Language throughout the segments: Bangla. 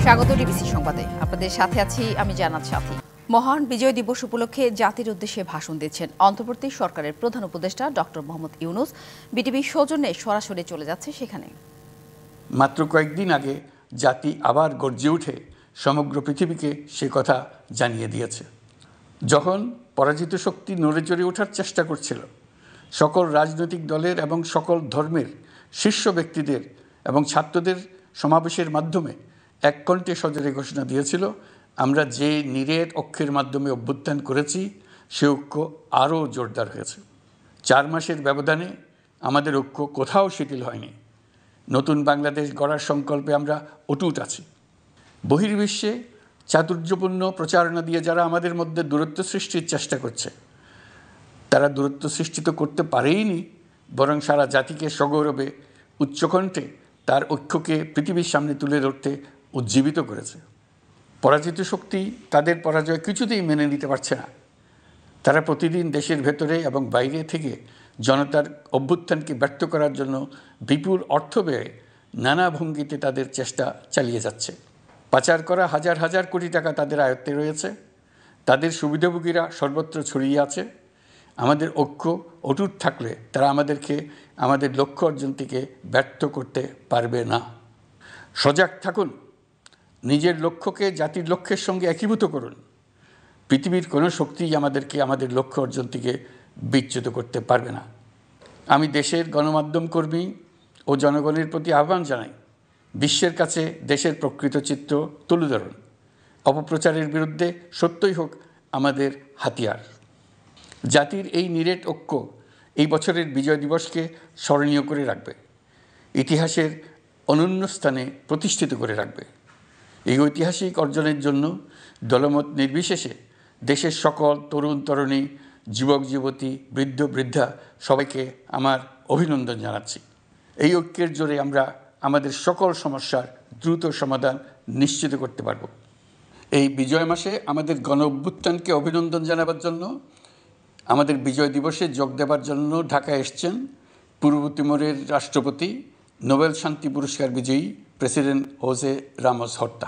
স্বাগত ডিবিসি সংবাদে। আপনাদের সাথে আছি আমি জান্নাত সাথী। মহান বিজয় দিবস উপলক্ষে জাতির উদ্দেশ্যে ভাষণ দিচ্ছেন অন্তর্বর্তী সরকারের প্রধান উপদেষ্টা ডক্টর মোহাম্মদ ইউনূস। বিটিভির সৌজন্যে সরাসরি চলে যাচ্ছে সেখানে। মাত্র কয়েকদিন আগে জাতি আবার গর্জে উঠে সমগ্র পৃথিবীকে সে কথা জানিয়ে দিয়েছে। যখন পরাজিত শক্তি নড়ে চড়ে ওঠার চেষ্টা করছিল, সকল রাজনৈতিক দলের এবং সকল ধর্মের শীর্ষ ব্যক্তিদের এবং ছাত্রদের সমাবেশের মাধ্যমে এক কণ্ঠে সজোরে ঘোষণা দিয়েছিল, আমরা যে নিরেট ঐক্যের মাধ্যমে অভ্যুত্থান করেছি সে ঐক্য আরও জোরদার হয়েছে। 4 মাসের ব্যবধানে আমাদের ঐক্য কোথাও শিথিল হয়নি। নতুন বাংলাদেশ গড়ার সংকল্পে আমরা অটুট আছি। বহির্বিশ্বে চাতুর্যপূর্ণ প্রচারণা দিয়ে যারা আমাদের মধ্যে দূরত্ব সৃষ্টির চেষ্টা করছে, তারা দূরত্ব সৃষ্টি তো করতে পারেইনি, বরং সারা জাতিকে সগৌরবে উচ্চকণ্ঠে তার ঐক্যকে পৃথিবীর সামনে তুলে ধরতে উজ্জীবিত করেছে। পরাজিত শক্তি তাদের পরাজয় কিছুতেই মেনে নিতে পারছে না। তারা প্রতিদিন দেশের ভেতরে এবং বাইরে থেকে জনতার অভ্যুত্থানকে ব্যর্থ করার জন্য বিপুল অর্থ ব্যয়ে নানা ভঙ্গিতে তাদের চেষ্টা চালিয়ে যাচ্ছে। পাচার করা হাজার হাজার কোটি টাকা তাদের আয়ত্তে রয়েছে। তাদের সুবিধাভোগীরা সর্বত্র ছড়িয়ে আছে। আমাদের ঐক্য অটুট থাকলে তারা আমাদেরকে আমাদের লক্ষ্য অর্জন থেকে ব্যর্থ করতে পারবে না। সজাগ থাকুন, নিজের লক্ষ্যকে জাতির লক্ষ্যের সঙ্গে একীভূত করুন। পৃথিবীর কোনো শক্তিই আমাদেরকে আমাদের লক্ষ্য অর্জন থেকে বিচ্যুত করতে পারবে না। আমি দেশের গণমাধ্যম কর্মী ও জনগণের প্রতি আহ্বান জানাই, বিশ্বের কাছে দেশের প্রকৃত চিত্র তুলে ধরুন। অপপ্রচারের বিরুদ্ধে সত্যই হোক আমাদের হাতিয়ার। জাতির এই নিরেট ঐক্য এই বছরের বিজয় দিবসকে স্মরণীয় করে রাখবে, ইতিহাসের অনন্য স্থানে প্রতিষ্ঠিত করে রাখবে। এই ঐতিহাসিক অর্জনের জন্য দলমত নির্বিশেষে দেশের সকল তরুণ তরুণী, যুবক যুবতী, বৃদ্ধ বৃদ্ধা সবাইকে আমার অভিনন্দন জানাচ্ছি। এই ঐক্যের জোরে আমরা আমাদের সকল সমস্যার দ্রুত সমাধান নিশ্চিত করতে পারব। এই বিজয় মাসে আমাদের গণ অভ্যুত্থানকে অভিনন্দন জানাবার জন্য, আমাদের বিজয় দিবসে যোগ দেবার জন্য ঢাকায় এসছেন পূর্ব তিমুরের রাষ্ট্রপতি, নোবেল শান্তি পুরস্কার বিজয়ী প্রেসিডেন্ট হোসে রামোস হর্তা।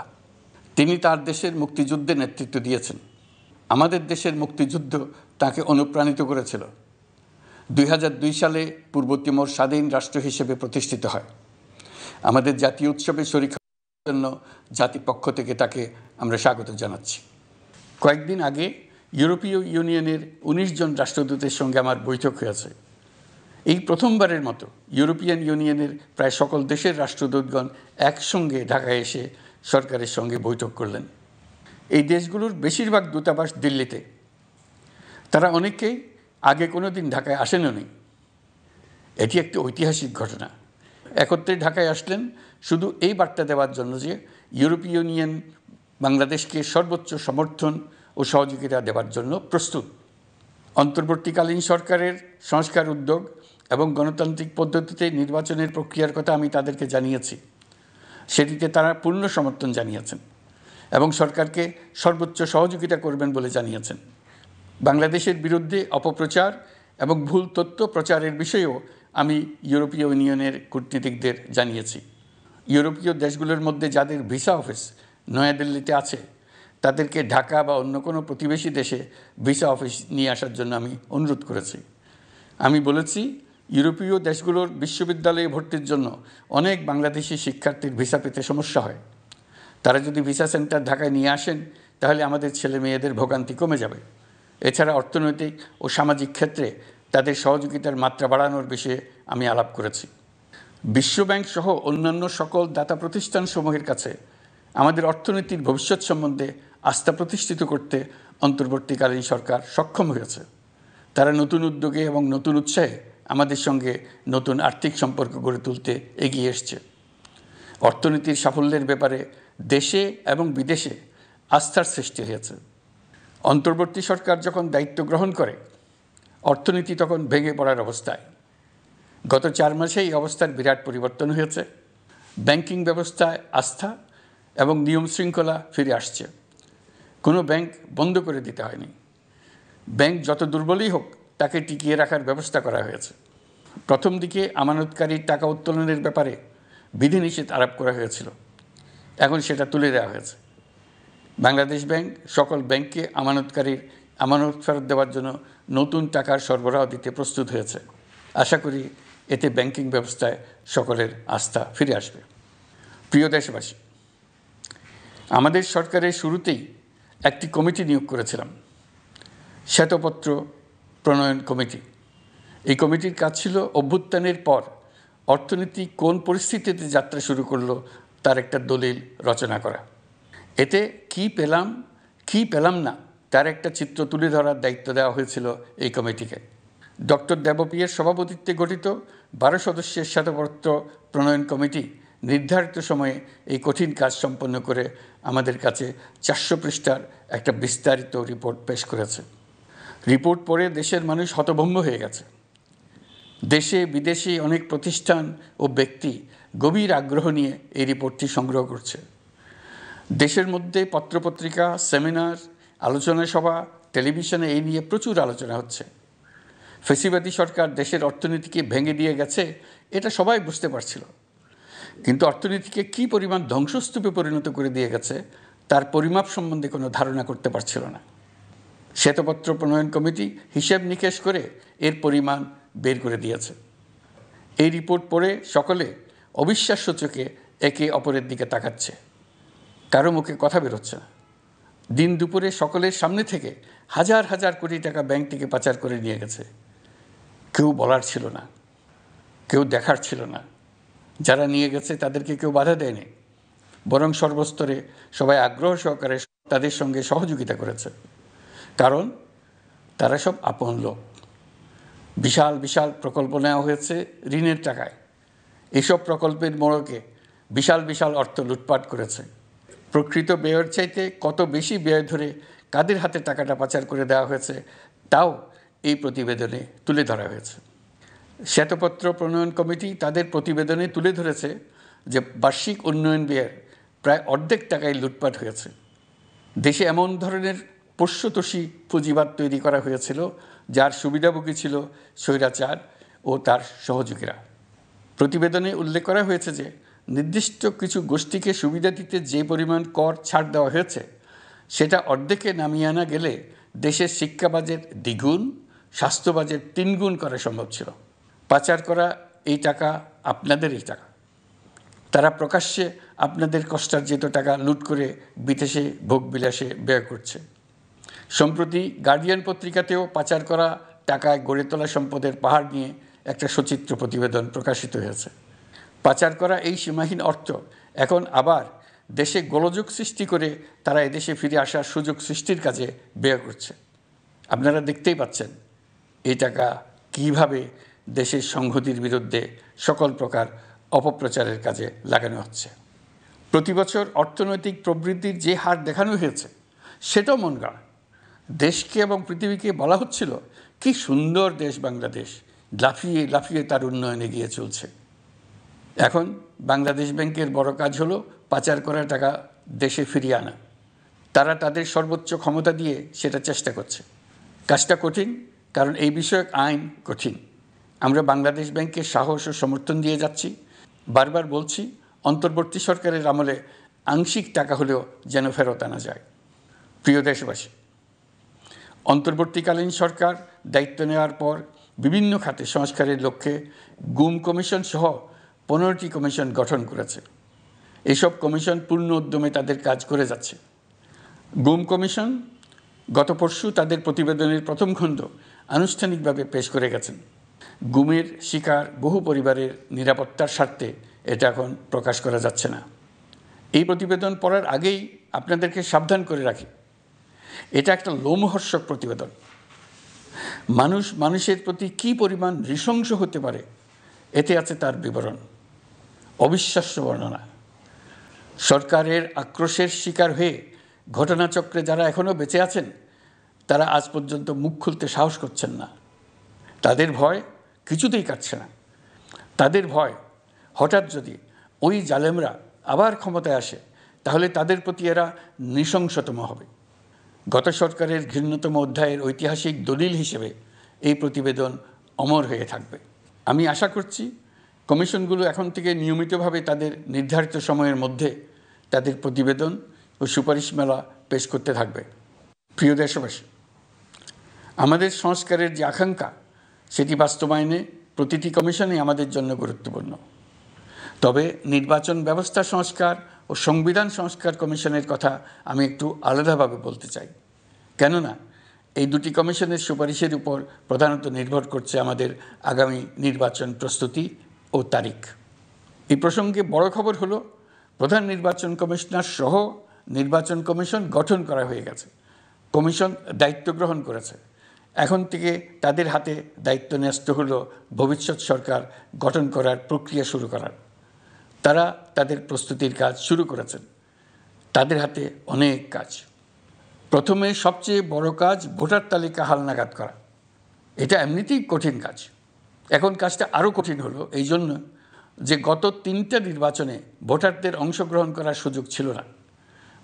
তিনি তার দেশের মুক্তিযুদ্ধে নেতৃত্ব দিয়েছেন। আমাদের দেশের মুক্তিযুদ্ধ তাকে অনুপ্রাণিত করেছিল। 2002 সালে পূর্ব তিমুর স্বাধীন রাষ্ট্র হিসেবে প্রতিষ্ঠিত হয়। আমাদের জাতীয় উৎসবে শরীক হওয়ার জন্য জাতির পক্ষ থেকে তাকে আমরা স্বাগত জানাচ্ছি। কয়েকদিন আগে ইউরোপীয় ইউনিয়নের 19 জন রাষ্ট্রদূতের সঙ্গে আমার বৈঠক হয়েছে। এই প্রথমবারের মতো ইউরোপিয়ান ইউনিয়নের প্রায় সকল দেশের রাষ্ট্রদূতগণ একসঙ্গে ঢাকায় এসে সরকারের সঙ্গে বৈঠক করলেন। এই দেশগুলোর বেশিরভাগ দূতাবাস দিল্লিতে। তারা অনেকেই আগে কোনো দিন ঢাকায় আসেনও নি। এটি একটি ঐতিহাসিক ঘটনা। একত্রে ঢাকায় আসলেন শুধু এই বার্তা দেওয়ার জন্য যে ইউরোপীয় ইউনিয়ন বাংলাদেশকে সর্বোচ্চ সমর্থন ও সহযোগিতা দেওয়ার জন্য প্রস্তুত। অন্তর্বর্তীকালীন সরকারের সংস্কার উদ্যোগ এবং গণতান্ত্রিক পদ্ধতিতে নির্বাচনের প্রক্রিয়ার কথা আমি তাদেরকে জানিয়েছি। সেটিতে তারা পূর্ণ সমর্থন জানিয়েছেন এবং সরকারকে সর্বোচ্চ সহযোগিতা করবেন বলে জানিয়েছেন। বাংলাদেশের বিরুদ্ধে অপপ্রচার এবং ভুল তথ্য প্রচারের বিষয়েও আমি ইউরোপীয় ইউনিয়নের কূটনীতিকদের জানিয়েছি। ইউরোপীয় দেশগুলোর মধ্যে যাদের ভিসা অফিস নয়াদিল্লিতে আছে, তাদেরকে ঢাকা বা অন্য কোনো প্রতিবেশী দেশে ভিসা অফিস নিয়ে আসার জন্য আমি অনুরোধ করেছি। আমি বলেছি, ইউরোপীয় দেশগুলোর বিশ্ববিদ্যালয়ে ভর্তির জন্য অনেক বাংলাদেশি শিক্ষার্থীর ভিসা পেতে সমস্যা হয়। তারা যদি ভিসা সেন্টার ঢাকায় নিয়ে আসেন, তাহলে আমাদের ছেলে মেয়েদের ভোগান্তি কমে যাবে। এছাড়া অর্থনৈতিক ও সামাজিক ক্ষেত্রে তাদের সহযোগিতার মাত্রা বাড়ানোর বিষয়ে আমি আলাপ করেছি। বিশ্বব্যাংক সহ অন্যান্য সকল দাতা প্রতিষ্ঠানসমূহের কাছে আমাদের অর্থনীতির ভবিষ্যৎ সম্বন্ধে আস্থা প্রতিষ্ঠিত করতে অন্তর্বর্তীকালীন সরকার সক্ষম হয়েছে। তারা নতুন উদ্যোগে এবং নতুন উৎসাহে আমাদের সঙ্গে নতুন আর্থিক সম্পর্ক গড়ে তুলতে এগিয়ে এসছে। অর্থনীতির সাফল্যের ব্যাপারে দেশে এবং বিদেশে আস্থার সৃষ্টি হয়েছে। অন্তর্বর্তী সরকার যখন দায়িত্ব গ্রহণ করে, অর্থনীতি তখন ভেঙে পড়ার অবস্থায়। গত 4 মাসে এই অবস্থার বিরাট পরিবর্তন হয়েছে। ব্যাংকিং ব্যবস্থায় আস্থা এবং নিয়ম শৃঙ্খলা ফিরে আসছে। কোনো ব্যাংক বন্ধ করে দিতে হয়নি। ব্যাংক যত দুর্বলই হোক, তাকে টিকিয়ে রাখার ব্যবস্থা করা হয়েছে। প্রথম দিকে আমানতকারীর টাকা উত্তোলনের ব্যাপারে বিধিনিষেধ আরোপ করা হয়েছিল। এখন সেটা তুলে দেওয়া হয়েছে। বাংলাদেশ ব্যাংক সকল ব্যাংককে আমানতকারীর আমানত ফেরত দেওয়ার জন্য নতুন টাকার সরবরাহ দিতে প্রস্তুত হয়েছে। আশা করি এতে ব্যাংকিং ব্যবস্থায় সকলের আস্থা ফিরে আসবে। প্রিয় দেশবাসী, আমাদের সরকারের শুরুতেই একটি কমিটি নিয়োগ করেছিলাম, শ্বেতপত্র প্রণয়ন কমিটি। এই কমিটির কাজ ছিল অভ্যুত্থানের পর অর্থনীতি কোন পরিস্থিতিতে যাত্রা শুরু করলো তার একটা দলিল রচনা করা। এতে কি পেলাম না তার একটা চিত্র তুলে ধরার দায়িত্ব দেওয়া হয়েছিল এই কমিটিকে। ডক্টর দেবপ্রিয়ার সভাপতিত্বে গঠিত 12 সদস্যের শ্বেতপত্র প্রণয়ন কমিটি নির্ধারিত সময়ে এই কঠিন কাজ সম্পন্ন করে আমাদের কাছে 400 পৃষ্ঠার একটা বিস্তারিত রিপোর্ট পেশ করেছে। রিপোর্ট পড়ে দেশের মানুষ হতভম্ব হয়ে গেছে। দেশে বিদেশে অনেক প্রতিষ্ঠান ও ব্যক্তি গভীর আগ্রহ নিয়ে এই রিপোর্টটি সংগ্রহ করছে। দেশের মধ্যে পত্রপত্রিকা, সেমিনার, আলোচনা সভা, টেলিভিশনে এই নিয়ে প্রচুর আলোচনা হচ্ছে। ফ্যাসিবাদী সরকার দেশের অর্থনীতিকে ভেঙে দিয়ে গেছে, এটা সবাই বুঝতে পারছিল, কিন্তু অর্থনীতিকে কী পরিমাণ ধ্বংসস্তূপে পরিণত করে দিয়ে গেছে তার পরিমাপ সম্বন্ধে কোনো ধারণা করতে পারছিল না। শ্বেতপত্র প্রণয়ন কমিটি হিসেব নিকেশ করে এর পরিমাণ বের করে দিয়েছে। এই রিপোর্ট পড়ে সকলে অবিশ্বাস্য চোখে একে অপরের দিকে তাকাচ্ছে, কারো মুখে কথা বেরোচ্ছে না। দিন দুপুরে সকলের সামনে থেকে হাজার হাজার কোটি টাকা ব্যাংক থেকে পাচার করে নিয়ে গেছে। কেউ বলার ছিল না, কেউ দেখার ছিল না। যারা নিয়ে গেছে তাদেরকে কেউ বাধা দেয়নি, বরং সর্বস্তরে সবাই আগ্রহ সহকারে তাদের সঙ্গে সহযোগিতা করেছে, কারণ তারা সব আপন লোক। বিশাল বিশাল প্রকল্প নেওয়া হয়েছে ঋণের টাকায়। এসব প্রকল্পের মোড়কে বিশাল বিশাল অর্থ লুটপাট করেছে। প্রকৃত ব্যয়ের চাইতে কত বেশি ব্যয় ধরে কাদের হাতে টাকাটা পাচার করে দেওয়া হয়েছে তাও এই প্রতিবেদনে তুলে ধরা হয়েছে। শ্বেতপত্র প্রণয়ন কমিটি তাদের প্রতিবেদনে তুলে ধরেছে যে বার্ষিক উন্নয়ন ব্যয়ের প্রায় অর্ধেক টাকায় লুটপাট হয়েছে। দেশে এমন ধরনের পোষ্যতোষী পুঁজিবাদ তৈরি করা হয়েছিল যার সুবিধাভোগী ছিল স্বৈরাচার ও তার সহযোগীরা। প্রতিবেদনে উল্লেখ করা হয়েছে যে নির্দিষ্ট কিছু গোষ্ঠীকে সুবিধা দিতে যে পরিমাণ কর ছাড় দেওয়া হয়েছে সেটা অর্ধেকে নামিয়ে আনা গেলে দেশের শিক্ষা বাজেট দ্বিগুণ, স্বাস্থ্য বাজেট 3 গুণ করা সম্ভব ছিল। পাচার করা এই টাকা আপনাদেরই টাকা। তারা প্রকাশ্যে আপনাদের কষ্টার্জিত টাকা লুট করে বিদেশে ভোগবিলাসে ব্যয় করছে। সম্প্রতি গার্ডিয়ান পত্রিকাতেও পাচার করা টাকায় গড়ে তোলা সম্পদের পাহাড় নিয়ে একটা সচিত্র প্রতিবেদন প্রকাশিত হয়েছে। পাচার করা এই সীমাহীন অর্থ এখন আবার দেশে গোলযোগ সৃষ্টি করে তারা এদেশে ফিরে আসার সুযোগ সৃষ্টির কাজে ব্যয় করছে। আপনারা দেখতেই পাচ্ছেন এই টাকা কীভাবে দেশের সংহতির বিরুদ্ধে সকল প্রকার অপপ্রচারের কাজে লাগানো হচ্ছে। প্রতি বছর অর্থনৈতিক প্রবৃদ্ধির যে হার দেখানো হয়েছে সেটাও মন গড়া। দেশকে এবং পৃথিবীকে বলা হচ্ছিল কি সুন্দর দেশ বাংলাদেশ, লাফিয়ে লাফিয়ে তার উন্নয়নে এগিয়ে চলছে। এখন বাংলাদেশ ব্যাংকের বড় কাজ হলো পাচার করা টাকা দেশে ফিরিয়ে আনা। তারা তাদের সর্বোচ্চ ক্ষমতা দিয়ে সেটা চেষ্টা করছে। কাজটা কঠিন, কারণ এই বিষয়ক আইন কঠিন। আমরা বাংলাদেশ ব্যাংকের সাহস ও সমর্থন দিয়ে যাচ্ছি। বারবার বলছি, অন্তর্বর্তী সরকারের আমলে আংশিক টাকা হলেও যেন ফেরত আনা যায়। প্রিয় দেশবাসী, অন্তর্বর্তীকালীন সরকার দায়িত্ব নেওয়ার পর বিভিন্ন খাতে সংস্কারের লক্ষ্যে গুম কমিশন সহ 15টি কমিশন গঠন করেছে। এসব কমিশন পূর্ণ উদ্যমে তাদের কাজ করে যাচ্ছে। গুম কমিশন গত পরশু তাদের প্রতিবেদনের প্রথম খণ্ড আনুষ্ঠানিকভাবে পেশ করে গেছেন। গুমের শিকার বহু পরিবারের নিরাপত্তার স্বার্থে এটা এখন প্রকাশ করা যাচ্ছে না। এই প্রতিবেদন পড়ার আগেই আপনাদেরকে সাবধান করে রাখি, এটা একটা লোমহর্ষক প্রতিবেদন। মানুষ মানুষের প্রতি কী পরিমাণ নৃশংস হতে পারে এতে আছে তার বিবরণ। অবিশ্বাস্য বর্ণনা। সরকারের আক্রোশের শিকার হয়ে ঘটনাচক্রে যারা এখনও বেঁচে আছেন তারা আজ পর্যন্ত মুখ খুলতে সাহস করছেন না। তাদের ভয় কিছুতেই কাটছে না। তাদের ভয় হঠাৎ যদি ওই জালেমরা আবার ক্ষমতায় আসে তাহলে তাদের প্রতি এরা নৃশংসতম হবে। গত সরকারের ঘৃণ্যতম অধ্যায়ের ঐতিহাসিক দলিল হিসেবে এই প্রতিবেদন অমর হয়ে থাকবে। আমি আশা করছি কমিশনগুলো এখন থেকে নিয়মিতভাবে তাদের নির্ধারিত সময়ের মধ্যে তাদের প্রতিবেদন ও সুপারিশমালা পেশ করতে থাকবে। প্রিয় দেশবাসী, আমাদের সংস্কারের যে আকাঙ্ক্ষা সেটি বাস্তবায়নে প্রতিটি কমিশনই আমাদের জন্য গুরুত্বপূর্ণ। তবে নির্বাচন ব্যবস্থা সংস্কার ও সংবিধান সংস্কার কমিশনের কথা আমি একটু আলাদাভাবে বলতে চাই। কেননা এই দুটি কমিশনের সুপারিশের উপর প্রধানত নির্ভর করছে আমাদের আগামী নির্বাচন প্রস্তুতি ও তারিখ। এই প্রসঙ্গে বড় খবর হলো, প্রধান নির্বাচন কমিশনার সহ নির্বাচন কমিশন গঠন করা হয়ে গেছে। কমিশন দায়িত্ব গ্রহণ করেছে। এখন থেকে তাদের হাতে দায়িত্ব ন্যস্ত হলো ভবিষ্যৎ সরকার গঠন করার প্রক্রিয়া শুরু করার। তারা তাদের প্রস্তুতির কাজ শুরু করেছেন। তাদের হাতে অনেক কাজ। প্রথমে সবচেয়ে বড় কাজ ভোটার তালিকা হালনাগাদ করা। এটা এমনিতেই কঠিন কাজ। এখন কাজটা আরও কঠিন হলো এই জন্য যে গত 3টা নির্বাচনে ভোটারদের অংশগ্রহণ করার সুযোগ ছিল না।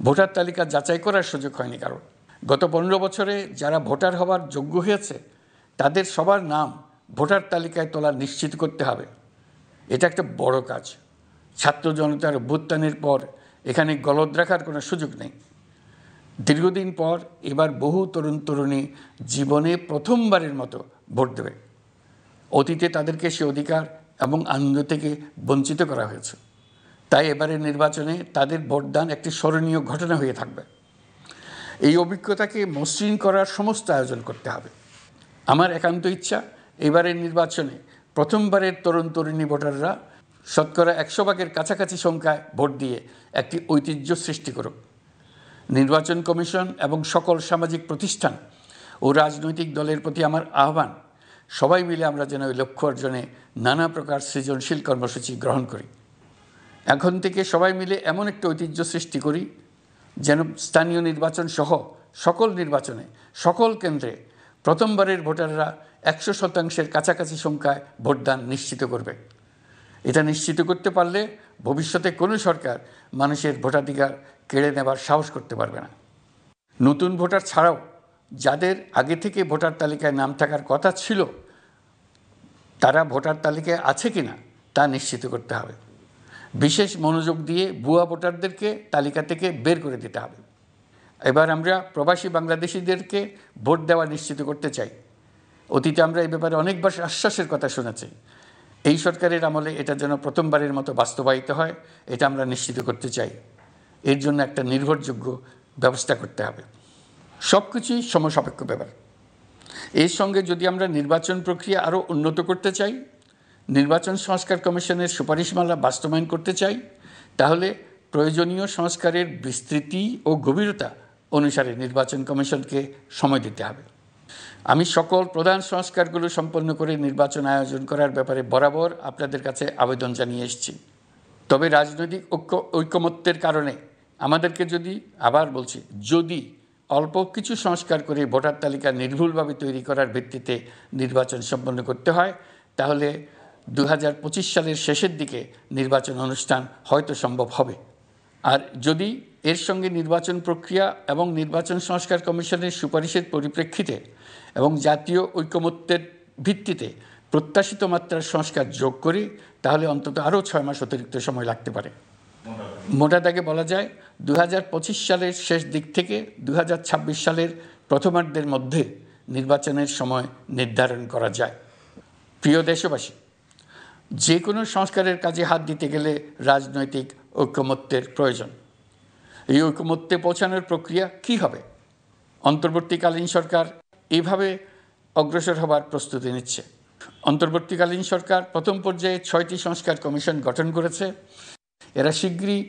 ভোটার তালিকা যাচাই করার সুযোগ হয়নি কারণ। গত 15 বছরে যারা ভোটার হওয়ার যোগ্য হয়েছে তাদের সবার নাম ভোটার তালিকায় তোলা নিশ্চিত করতে হবে। এটা একটা বড় কাজ। ছাত্র জনতার অভ্যুত্থানের পর এখানে গলদ রাখার কোনো সুযোগ নেই। দীর্ঘদিন পর এবার বহু তরুণ তরুণী জীবনে প্রথমবারের মতো ভোট দেবে। অতীতে তাদেরকে সে অধিকার এবং আনন্দ থেকে বঞ্চিত করা হয়েছে। তাই এবারের নির্বাচনে তাদের ভোটদান একটি স্মরণীয় ঘটনা হয়ে থাকবে। এই অভিজ্ঞতাকে মসৃণ করার সমস্ত আয়োজন করতে হবে। আমার একান্ত ইচ্ছা এবারের নির্বাচনে প্রথমবারের তরুণ তরুণী ভোটাররা শতকরা 100 ভাগের কাছাকাছি সংখ্যায় ভোট দিয়ে একটি ঐতিহ্য সৃষ্টি করুক। নির্বাচন কমিশন এবং সকল সামাজিক প্রতিষ্ঠান ও রাজনৈতিক দলের প্রতি আমার আহ্বান, সবাই মিলে আমরা যেন ওই লক্ষ্য অর্জনে নানা প্রকার সৃজনশীল কর্মসূচি গ্রহণ করি। এখন থেকে সবাই মিলে এমন একটা ঐতিহ্য সৃষ্টি করি যেন স্থানীয় নির্বাচন সহ সকল নির্বাচনে সকল কেন্দ্রে প্রথমবারের ভোটাররা 100% কাছাকাছি সংখ্যায় ভোটদান নিশ্চিত করবে। এটা নিশ্চিত করতে পারলে ভবিষ্যতে কোনো সরকার মানুষের ভোটাধিকার কেড়ে নেবার সাহস করতে পারবে না। নতুন ভোটার ছাড়াও যাদের আগে থেকে ভোটার তালিকায় নাম থাকার কথা ছিল তারা ভোটার তালিকায় আছে কিনা তা নিশ্চিত করতে হবে। বিশেষ মনোযোগ দিয়ে ভুয়া ভোটারদেরকে তালিকা থেকে বের করে দিতে হবে। এবার আমরা প্রবাসী বাংলাদেশিদেরকে ভোট দেওয়া নিশ্চিত করতে চাই। অতীতে আমরা এই ব্যাপারে অনেকবার আশ্বাসের কথা শুনেছি। এই সরকারের আমলে এটা যেন প্রথমবারের মতো বাস্তবায়িত হয়, এটা আমরা নিশ্চিত করতে চাই। এর জন্য একটা নির্ভরযোগ্য ব্যবস্থা করতে হবে। সব কিছুই সমসাপেক্ষ ব্যাপার। এর সঙ্গে যদি আমরা নির্বাচন প্রক্রিয়া আরও উন্নত করতে চাই, নির্বাচন সংস্কার কমিশনের সুপারিশমালা বাস্তবায়ন করতে চাই, তাহলে প্রয়োজনীয় সংস্কারের বিস্তৃতি ও গভীরতা অনুসারে নির্বাচন কমিশনকে সময় দিতে হবে। আমি সকল প্রধান সংস্কারগুলো সম্পন্ন করে নির্বাচন আয়োজন করার ব্যাপারে বরাবর আপনাদের কাছে আবেদন জানিয়ে এসেছি। তবে রাজনৈতিক ঐকমত্যের কারণে আমাদেরকে যদি অল্প কিছু সংস্কার করে ভোটার তালিকা নির্ভুলভাবে তৈরি করার ভিত্তিতে নির্বাচন সম্পন্ন করতে হয়, তাহলে 2025 সালের শেষের দিকে নির্বাচন অনুষ্ঠান হয়তো সম্ভব হবে। আর যদি এর সঙ্গে নির্বাচন প্রক্রিয়া এবং নির্বাচন সংস্কার কমিশনের সুপারিশের পরিপ্রেক্ষিতে এবং জাতীয় ঐকমত্যের ভিত্তিতে প্রত্যাশিত মাত্রার সংস্কার যোগ করি, তাহলে অন্তত আরও 6 মাস অতিরিক্ত সময় লাগতে পারে। মোটা দাগে বলা যায় 2025 সালের শেষ দিক থেকে 2026 সালের প্রথমার্ধের মধ্যে নির্বাচনের সময় নির্ধারণ করা যায়। প্রিয় দেশবাসী, যে কোনো সংস্কারের কাজে হাত দিতে গেলে রাজনৈতিক ঐকমত্যের প্রয়োজন। এই ঐকমত্যে পৌঁছানোর প্রক্রিয়া কী হবে? অন্তর্বর্তীকালীন সরকার এইভাবে অগ্রসর হবার প্রস্তুতি নিচ্ছে। অন্তর্বর্তীকালীন সরকার প্রথম পর্যায়ে 6টি সংস্কার কমিশন গঠন করেছে। এরা শীঘ্রই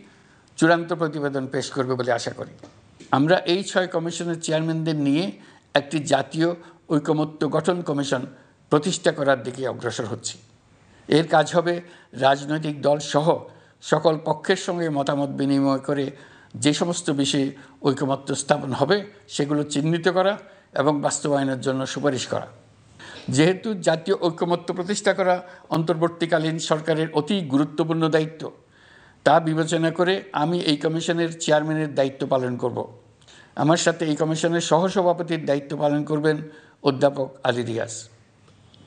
চূড়ান্ত প্রতিবেদন পেশ করবে বলে আশা করি। আমরা এই 6 কমিশনের চেয়ারম্যানদের নিয়ে একটি জাতীয় ঐকমত্য গঠন কমিশন প্রতিষ্ঠা করার দিকে অগ্রসর হচ্ছি। এর কাজ হবে রাজনৈতিক দল সহ সকল পক্ষের সঙ্গে মতামত বিনিময় করে যে সমস্ত বিষয়ে ঐকমত্য স্থাপন হবে সেগুলো চিহ্নিত করা এবং বাস্তবায়নের জন্য সুপারিশ করা। যেহেতু জাতীয় ঐকমত্য প্রতিষ্ঠা করা অন্তর্বর্তীকালীন সরকারের অতি গুরুত্বপূর্ণ দায়িত্ব, তা বিবেচনা করে আমি এই কমিশনের চেয়ারম্যানের দায়িত্ব পালন করব। আমার সাথে এই কমিশনের সহসভাপতির দায়িত্ব পালন করবেন অধ্যাপক আলী রিয়াজ।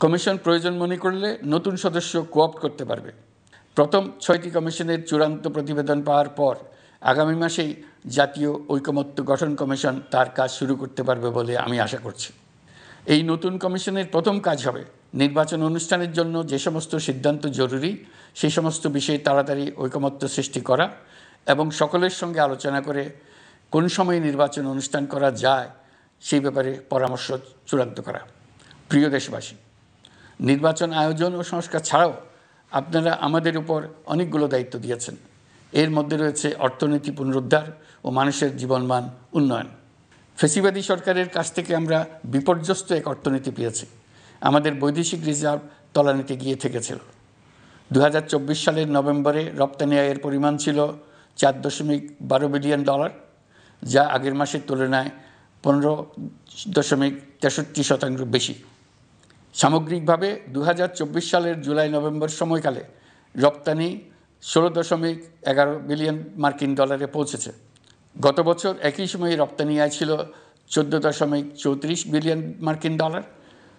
কমিশন প্রয়োজন মনে করলে নতুন সদস্য কোঅপ্ট করতে পারবে। প্রথম 6টি কমিশনের চূড়ান্ত প্রতিবেদন পাওয়ার পর আগামী মাসেই জাতীয় ঐকমত্য গঠন কমিশন তার কাজ শুরু করতে পারবে বলে আমি আশা করছি। এই নতুন কমিশনের প্রথম কাজ হবে নির্বাচন অনুষ্ঠানের জন্য যে সমস্ত সিদ্ধান্ত জরুরি সেই সমস্ত বিষয়ে তাড়াতাড়ি ঐকমত্য সৃষ্টি করা এবং সকলের সঙ্গে আলোচনা করে কোন সময়ে নির্বাচন অনুষ্ঠান করা যায় সেই ব্যাপারে পরামর্শ চূড়ান্ত করা। প্রিয় দেশবাসী, নির্বাচন আয়োজন ও সংস্কার ছাড়াও আপনারা আমাদের উপর অনেকগুলো দায়িত্ব দিয়েছেন। এর মধ্যে রয়েছে অর্থনীতি পুনরুদ্ধার ও মানুষের জীবনমান উন্নয়ন। ফ্যাসিবাদী সরকারের কাছ থেকে আমরা বিপর্যস্ত এক অর্থনীতি পেয়েছি। আমাদের বৈদেশিক রিজার্ভ তলানিতে গিয়ে ঠেকেছিল। 2024 সালের নভেম্বরে রপ্তানি আয়ের পরিমাণ ছিল $4.12 বিলিয়ন, যা আগের মাসের তুলনায় 15.63% বেশি। সামগ্রিকভাবে 2024 সালের জুলাই নভেম্বর সময়কালে রপ্তানি $16.11 বিলিয়ন মার্কিন ডলারে পৌঁছেছে। গত বছর একই সময়ে রপ্তানি আয় ছিল $14.34 বিলিয়ন মার্কিন ডলার।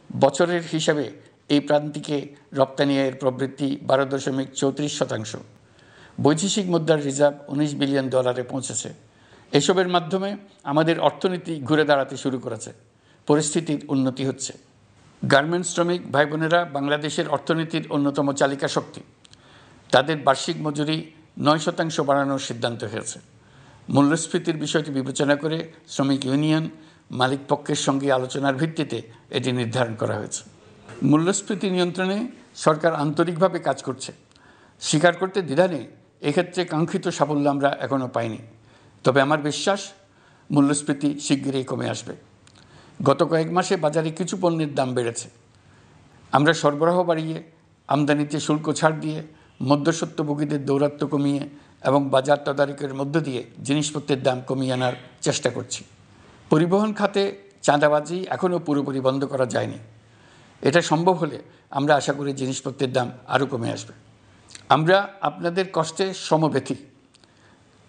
বছরের হিসাবে এই প্রান্তিকে রপ্তানি আয়ের প্রবৃদ্ধি 12.34%। বৈদেশিক মুদ্রার রিজার্ভ $19 বিলিয়ন পৌঁছেছে। এসবের মাধ্যমে আমাদের অর্থনীতি ঘুরে দাঁড়াতে শুরু করেছে, পরিস্থিতির উন্নতি হচ্ছে। গার্মেন্টস শ্রমিক ভাই বোনেরা বাংলাদেশের অর্থনীতির অন্যতম চালিকা শক্তি। তাদের বার্ষিক মজুরি 9% বাড়ানোর সিদ্ধান্ত হয়েছে। মূল্যস্ফীতির বিষয়টি বিবেচনা করে শ্রমিক ইউনিয়ন মালিক পক্ষের সঙ্গে আলোচনার ভিত্তিতে এটি নির্ধারণ করা হয়েছে। মূল্যস্ফীতি নিয়ন্ত্রণে সরকার আন্তরিকভাবে কাজ করছে, স্বীকার করতে দ্বিধা নেই। এক্ষেত্রে কাঙ্ক্ষিত সাফল্য আমরা এখনও পাইনি, তবে আমার বিশ্বাস মূল্যস্ফীতি শিগগিরই কমে আসবে। গত কয়েক মাসে বাজারে কিছু পণ্যের দাম বেড়েছে। আমরা সরবরাহ বাড়িয়ে, আমদানিতে শুল্ক ছাড় দিয়ে, মধ্যস্বত্বভোগীদের দৌরাত্ম্য কমিয়ে এবং বাজার তদারকির মধ্য দিয়ে জিনিসপত্রের দাম কমিয়ে আনার চেষ্টা করছি। পরিবহন খাতে চাঁদাবাজি এখনও পুরোপুরি বন্ধ করা যায়নি। এটা সম্ভব হলে আমরা আশা করি জিনিসপত্রের দাম আরও কমে আসবে। আমরা আপনাদের কষ্টে সমব্যথী,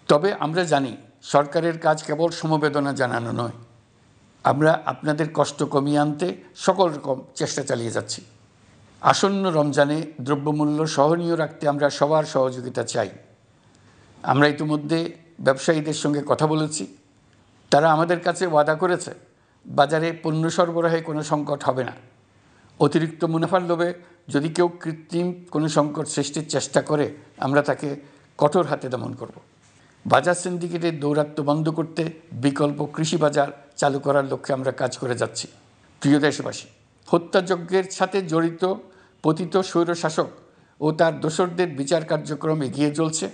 তবে আমরা জানি সরকারের কাজ কেবল সমবেদনা জানানো নয়। আমরা আপনাদের কষ্ট কমিয়ে আনতে সকল রকম চেষ্টা চালিয়ে যাচ্ছি। আসন্ন রমজানে দ্রব্যমূল্য সহনীয় রাখতে আমরা সবার সহযোগিতা চাই। আমরা ইতিমধ্যে ব্যবসায়ীদের সঙ্গে কথা বলেছি। তারা আমাদের কাছে ওয়াদা করেছে বাজারে পণ্য সরবরাহে কোনো সংকট হবে না। অতিরিক্ত মুনাফার লোভে যদি কেউ কৃত্রিম কোনো সংকট সৃষ্টির চেষ্টা করে আমরা তাকে কঠোর হাতে দমন করব। বাজার সিন্ডিকেটের দৌরাত্ম্য বন্ধ করতে বিকল্প কৃষি বাজার চালু করার লক্ষ্যে আমরা কাজ করে যাচ্ছি। প্রিয় দেশবাসী, হত্যাযজ্ঞের সাথে জড়িত পতিত স্বৈরশাসক ও তার দোসরদের বিচার কার্যক্রম এগিয়ে চলছে।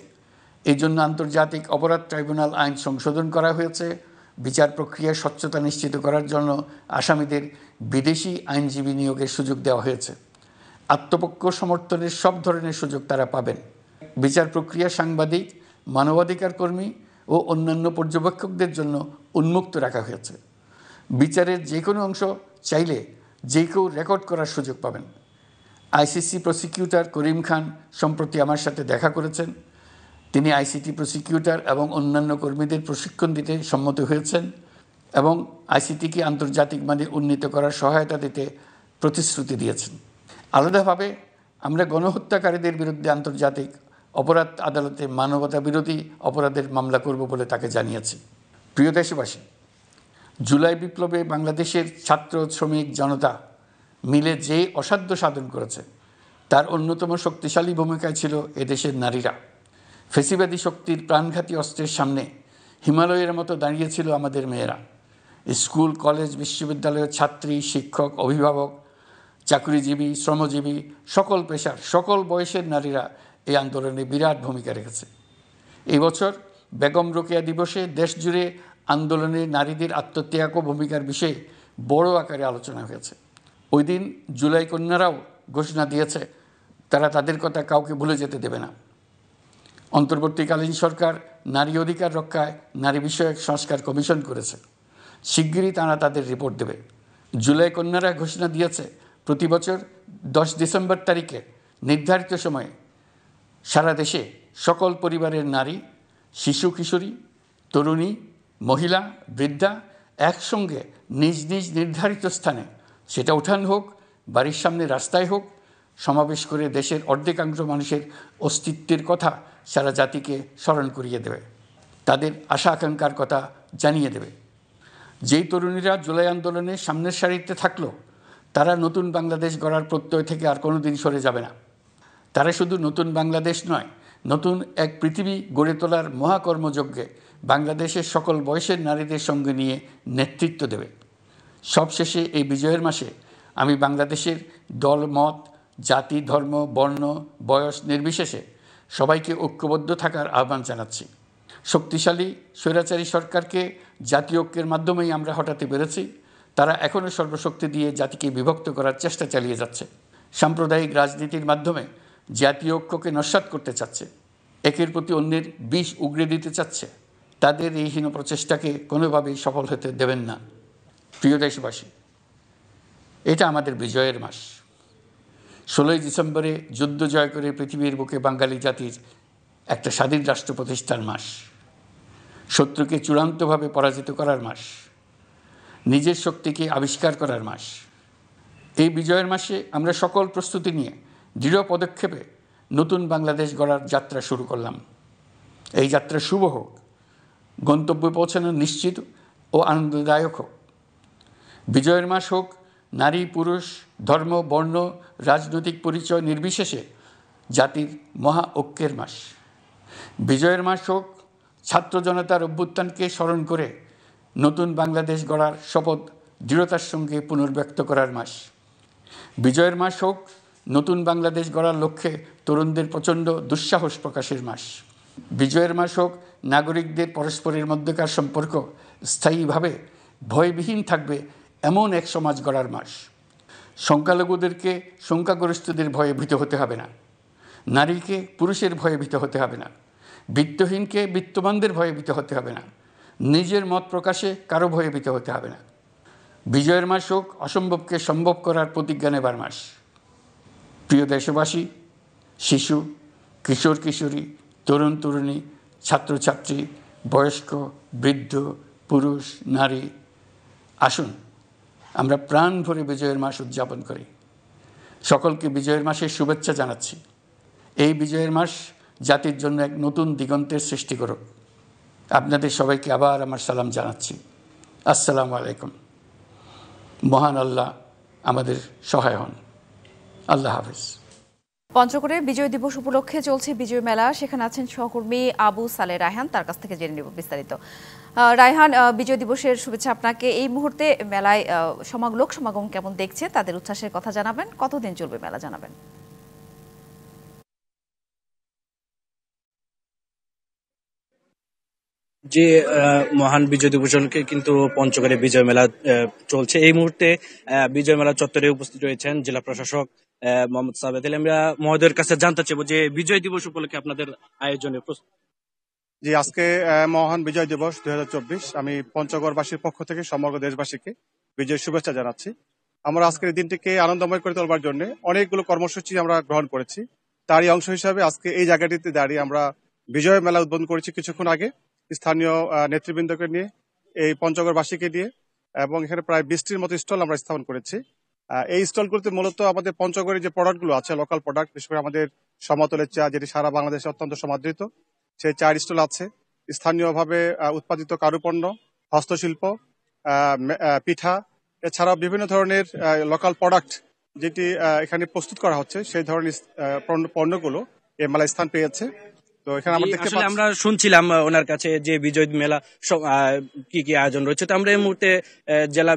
এই জন্য আন্তর্জাতিক অপরাধ ট্রাইব্যুনাল আইন সংশোধন করা হয়েছে। বিচার প্রক্রিয়ার স্বচ্ছতা নিশ্চিত করার জন্য আসামিদের বিদেশি আইনজীবী নিয়োগের সুযোগ দেওয়া হয়েছে। আত্মপক্ষ সমর্থনের সব ধরনের সুযোগ তারা পাবেন। বিচার প্রক্রিয়া সাংবাদিক, মানবাধিকার কর্মী ও অন্যান্য পর্যবেক্ষকদের জন্য উন্মুক্ত রাখা হয়েছে। বিচারের যে কোনো অংশ চাইলে যে কেউ রেকর্ড করার সুযোগ পাবেন। আইসিসি প্রসিকিউটর করিম খান সম্প্রতি আমার সাথে দেখা করেছেন। তিনি আইসিটি প্রসিকিউটর এবং অন্যান্য কর্মীদের প্রশিক্ষণ দিতে সম্মত হয়েছেন এবং আইসিটিকে আন্তর্জাতিক মানে উন্নীত করার সহায়তা দিতে প্রতিশ্রুতি দিয়েছেন। আলাদাভাবে আমরা গণহত্যাকারীদের বিরুদ্ধে আন্তর্জাতিক অপরাধ আদালতে মানবতা বিরোধী অপরাধের মামলা করব বলে তাকে জানিয়েছি। প্রিয় দেশবাসী, জুলাই বিপ্লবে বাংলাদেশের ছাত্র শ্রমিক জনতা মিলে যে অসাধ্য সাধন করেছে তার অন্যতম শক্তিশালী ভূমিকায় ছিল এদেশের নারীরা। ফ্যাসিবাদী শক্তির প্রাণঘাতী অস্ত্রের সামনে হিমালয়ের মতো দাঁড়িয়েছিল আমাদের মেয়েরা। স্কুল, কলেজ, বিশ্ববিদ্যালয়ের ছাত্রী, শিক্ষক, অভিভাবক, চাকরিজীবী, শ্রমজীবী, সকল পেশার, সকল বয়সের নারীরা এই আন্দোলনে বিরাট ভূমিকা রেখেছে। এই বছর বেগম রোকেয়া দিবসে দেশজুড়ে আন্দোলনে নারীদের আত্মত্যাগ ও ভূমিকার বিষয়ে বড় আকারে আলোচনা হয়েছে। ওই দিন জুলাই কন্যারাও ঘোষণা দিয়েছে তারা তাদের কথা কাউকে ভুলে যেতে দেবে না। অন্তর্বর্তীকালীন সরকার নারী অধিকার রক্ষায় নারী বিষয়ক সংস্কার কমিশন করেছে। শিগগিরই তারা তাদের রিপোর্ট দেবে। জুলাই কন্যারা ঘোষণা দিয়েছে প্রতি বছর 10 ডিসেম্বর তারিখে নির্ধারিত সময়ে সারা দেশে সকল পরিবারের নারী, শিশু, কিশোরী, তরুণী, মহিলা, বৃদ্ধা একসঙ্গে নিজ নিজ নির্ধারিত স্থানে, সেটা উঠান হোক, বাড়ির সামনে রাস্তায় হোক, সমাবেশ করে দেশের অর্ধেকাংশ মানুষের অস্তিত্বের কথা সারা জাতিকে স্মরণ করিয়ে দেবে। তাদের আশা আকাঙ্ক্ষার কথা জানিয়ে দেবে। যেই তরুণীরা জুলাই আন্দোলনে সামনের সারিতে থাকলো, তারা নতুন বাংলাদেশ গড়ার প্রত্যয় থেকে আর কোনোদিন সরে যাবে না। তারা শুধু নতুন বাংলাদেশ নয়, নতুন এক পৃথিবী গড়ে তোলার মহাকর্মযজ্ঞে বাংলাদেশের সকল বয়সের নারীদের সঙ্গে নিয়ে নেতৃত্ব দেবে। সবশেষে এই বিজয়ের মাসে আমি বাংলাদেশের দল, মত, জাতি, ধর্ম, বর্ণ, বয়স নির্বিশেষে সবাইকে ঐক্যবদ্ধ থাকার আহ্বান জানাচ্ছি। শক্তিশালী স্বৈরাচারী সরকারকে জাতীয় ঐক্যের মাধ্যমেই আমরা হটাতে পেরেছি। তারা এখনও সর্বশক্তি দিয়ে জাতিকে বিভক্ত করার চেষ্টা চালিয়ে যাচ্ছে। সাম্প্রদায়িক রাজনীতির মাধ্যমে জাতীয় ঐক্যকে নস্যাৎ করতে চাচ্ছে, একের প্রতি অন্যের বিষ উগড়ে দিতে চাচ্ছে। তাদের এই হীন প্রচেষ্টাকে কোনোভাবেই সফল হতে দেবেন না। প্রিয় দেশবাসী, এটা আমাদের বিজয়ের মাস। 16ই ডিসেম্বরে যুদ্ধ জয় করে পৃথিবীর বুকে বাঙালি জাতির একটা স্বাধীন রাষ্ট্র প্রতিষ্ঠার মাস, শত্রুকে চূড়ান্তভাবে পরাজিত করার মাস, নিজের শক্তিকে আবিষ্কার করার মাস। এই বিজয়ের মাসে আমরা সকল প্রস্তুতি নিয়ে দৃঢ় পদক্ষেপে নতুন বাংলাদেশ গড়ার যাত্রা শুরু করলাম। এই যাত্রা শুভ হোক, গন্তব্যে পৌঁছানো নিশ্চিত ও আনন্দদায়ক হোক। বিজয়ের মাস হোক নারী, পুরুষ, ধর্ম, বর্ণ, রাজনৈতিক পরিচয় নির্বিশেষে জাতির মহা ঐক্যের মাস। বিজয়ের মাস হোক ছাত্র জনতার অভ্যুত্থানকে স্মরণ করে নতুন বাংলাদেশ গড়ার শপথ দৃঢ়তার সঙ্গে পুনর্ব্যক্ত করার মাস। বিজয়ের মাস হোক নতুন বাংলাদেশ গড়ার লক্ষ্যে তরুণদের প্রচণ্ড দুঃসাহস প্রকাশের মাস। বিজয়ের মাস হোক নাগরিকদের পরস্পরের মধ্যকার সম্পর্ক স্থায়ীভাবে ভয়বিহীন থাকবে এমন এক সমাজ গড়ার মাস। সংখ্যালঘুদেরকে সংখ্যাগরিষ্ঠদের ভয়ে ভীত হতে হবে না, নারীকে পুরুষের ভয়ে ভীত হতে হবে না, বিত্তহীনকে বিত্তবানদের ভয়ে ভীত হতে হবে না, নিজের মত প্রকাশে কারো ভয়ে ভীত হতে হবে না। বিজয়ের মাস হোক অসম্ভবকে সম্ভব করার প্রতিজ্ঞা নেবার মাস। প্রিয় দেশবাসী, শিশু, কিশোর কিশোরী, তরুণ তরুণী, ছাত্রছাত্রী, বয়স্ক, বৃদ্ধ, পুরুষ, নারী, আসুন আমরা প্রাণ ভরে বিজয়ের মাস উদযাপন করি। সকলকে বিজয়ের মাসের শুভেচ্ছা জানাচ্ছি। এই বিজয়ের মাস জাতির জন্য এক নতুন দিগন্তের সৃষ্টি করুক। আপনাদের সবাইকে আবার আমার সালাম জানাচ্ছি। আসসালামু আলাইকুম। মহান আল্লাহ আমাদের সহায় হন। আল্লাহ হাফেজ। পঞ্চগড়ে বিজয় দিবস উপলক্ষে চলছে বিজয় মেলা। সেখানে আছেন সহকর্মী আবু সালে রায়হান, তার কাছ থেকে জেনে নেব বিস্তারিত। রায়হান, বিজয় দিবসের শুভেচ্ছা আপনাকে। এই মুহূর্তে মেলায় লোক সমাগম কেমন দেখছে, তাদের উচ্ছ্বাসের কথা জানাবেন। কতদিন চলবে মেলা জানাবেন। যে মহান বিজয় দিবসকে কিন্তু পঞ্চগড়ে বিজয় মেলা চলছে। এই মুহূর্তে বিজয় মেলা চত্বরে উপস্থিত রয়েছেন জেলা প্রশাসক মোহাম্মদ সাবেদ আলী। আমরা মহোদয়ের কাছে জানতে চাইবো যে বিজয় দিবস উপলক্ষে আপনাদের আয়োজনে জি, আজকে মহান বিজয় দিবস 2024। আমি পঞ্চগড়বাসীর পক্ষ থেকে সমগ্র দেশবাসীকে বিজয় শুভেচ্ছা জানাচ্ছি। আমরা আজকের দিনটিকে আনন্দময় করে তোলবার জন্য অনেকগুলো কর্মসূচি আমরা গ্রহণ করেছি। তারই অংশ হিসাবে আজকে এই জায়গাটিতে দাঁড়িয়ে আমরা বিজয় মেলা উদ্বোধন করেছি কিছুক্ষণ আগে স্থানীয় নেতৃবৃন্দকে নিয়ে, এই পঞ্চগড়বাসীকে নিয়ে, এবং এখানে প্রায় 20টির মতো স্টল আমরা স্থাপন করেছি। এই স্টলগুলোতে মূলত আমাদের পঞ্চগড়ের যে প্রোডাক্টগুলো আছে, লোকাল প্রোডাক্ট, বিশেষ করে আমাদের সমতলের চা, যেটি সারা বাংলাদেশে অত্যন্ত সমাদৃত, সেই চার স্টল আছে। স্থানীয়ভাবে উৎপাদিত কারুপণ্য, হস্তশিল্প, পিঠা, এছাড়াও বিভিন্ন ধরনের লোকাল প্রোডাক্ট যেটি এখানে প্রস্তুত করা হচ্ছে, সেই ধরনের পণ্যগুলো এই মেলায় স্থান পেয়েছে। তো এখানে আমরা শুনছিলাম ওনার কাছে যে বিজয় মেলা কি কি আয়োজন রয়েছে। তো আমরা এই মুহূর্তে জেলা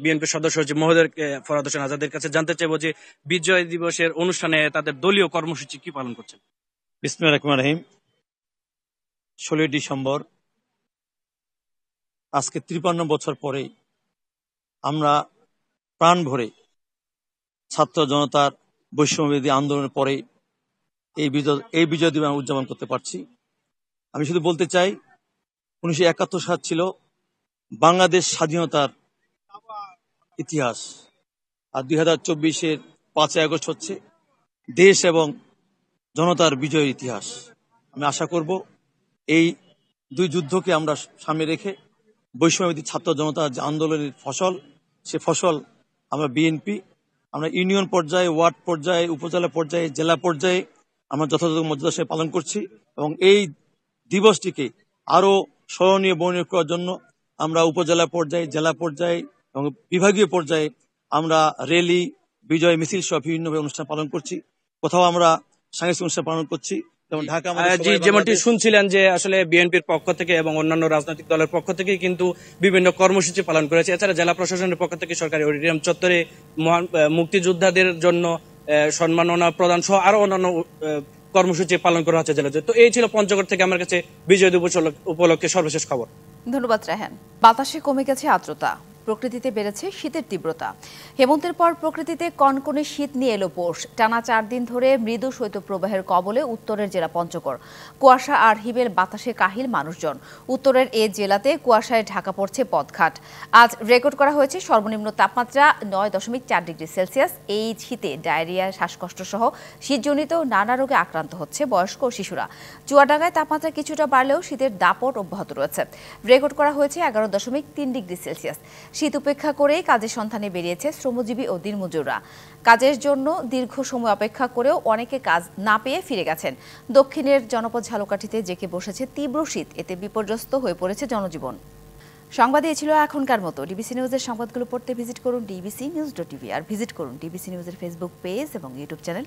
বিএনপি সদস্য মহোদয় ফরহাদ হোসেন আজাদের কাছে জানতে চাইবো যে বিজয় দিবসের অনুষ্ঠানে তাদের দলীয় কর্মসূচি কি পালন করছেন। বিসমিল্লাহির রহমানির রহিম। 16 ডিসেম্বর, আজকে 53 বছর পরে আমরা প্রাণ ভরে ছাত্র জনতার বৈষম্যবিরোধী আন্দোলনের পরে এই বিজয় দিবস উদযাপন করতে পারছি। আমি শুধু বলতে চাই, 1971 সাল ছিল বাংলাদেশ স্বাধীনতার ইতিহাস, আর 2024-এর 5 আগস্ট হচ্ছে দেশ এবং জনতার বিজয়ের ইতিহাস। আমি আশা করব এই দুই যুদ্ধকে আমরা সামনে রেখে বৈষম্যবিরোধী ছাত্র জনতার যে আন্দোলনের ফসল, সে ফসল আমরা বিএনপি, আমরা ইউনিয়ন পর্যায়ে, ওয়ার্ড পর্যায়ে, উপজেলা পর্যায়ে, জেলা পর্যায়ে আমরা যথাযথ মর্যাদার সাথে পালন করছি এবং এই দিবসটিকে আরো স্মরণীয় বর্ণনীয় করার জন্য আমরা উপজেলা পর্যায়ে, জেলা পর্যায়ে এবং বিভাগীয় পর্যায়ে আমরা র্যালি, বিজয় মিছিল সহ বিভিন্ন অনুষ্ঠান পালন করছি। কোথাও আমরা সাংস্কৃতিক অনুষ্ঠান পালন করছি, যেমন ঢাকা জি, যেমনটি শুনছিলেন যে আসলে বিএনপির পক্ষ থেকে এবং অন্যান্য রাজনৈতিক দলের পক্ষ থেকে কিন্তু বিভিন্ন কর্মসূচি পালন করেছে। এছাড়া জেলা প্রশাসনের পক্ষ থেকে সরকারি অডিটোরিয়াম চত্বরে মহান মুক্তিযোদ্ধাদের জন্য সম্মাননা প্রদান সহ আরো অন্যান্য কর্মসূচি পালন করা হচ্ছে জেলাতে। তো এই ছিল পঞ্চগড় থেকে আমার কাছে বিজয় দিবস উপলক্ষে সর্বশেষ খবর। ধন্যবাদ রায়হান। বাতাসে কমে গেছে আর্দ্রতা, প্রকৃতিতে বেড়েছে শীতের তীব্রতা। হেমন্তের পর প্রকৃতিতে কনকনে শীত নিয়ে এলো পৌষ। টানা 4 দিন ধরে মৃদু শৈত্যপ্রবাহের কবলে উত্তরের জেলা পঞ্চগড়। কুয়াশা আর হিমেল বাতাসে কাহিল মানুষজন। উত্তরের এ জেলাতে কুয়াশায় ঢাকা পড়ছে পথঘাট। আজ রেকর্ড করা হয়েছে সর্বনিম্ন তাপমাত্রা 9.4 ডিগ্রি সেলসিয়াস। এই শীতে ডায়রিয়া, শ্বাসকষ্ট সহ শীতজনিত নানা রোগে আক্রান্ত হচ্ছে বয়স্ক ও শিশুরা। চুয়াডাঙ্গায় তাপমাত্রা কিছুটা বাড়লেও শীতের দাপট অব্যাহত রয়েছে। রেকর্ড করা হয়েছে 11.3 ডিগ্রি সেলসিয়াস। শীত উপেক্ষা করে কাজের সন্ধানে বেরিয়েছে শ্রমজীবী ও দিনমজুররা। কাজের জন্য দীর্ঘ সময় অপেক্ষা করেও অনেকে কাজ না পেয়ে ফিরে গেছেন। দক্ষিণের জনপদ ঝালকাঠিতে জেঁকে বসেছে তীব্র শীত। এতে বিপর্যস্ত হয়ে পড়েছে জনজীবন। সংবাদ এই ছিল এখনকার মতো। ডিবিসি নিউজের সংবাদগুলো পড়তে ভিজিট করুন dbcnews.tv আর ভিজিট করুন ডিবিসি নিউজের ফেসবুক পেজ এবং ইউটিউব চ্যানেল।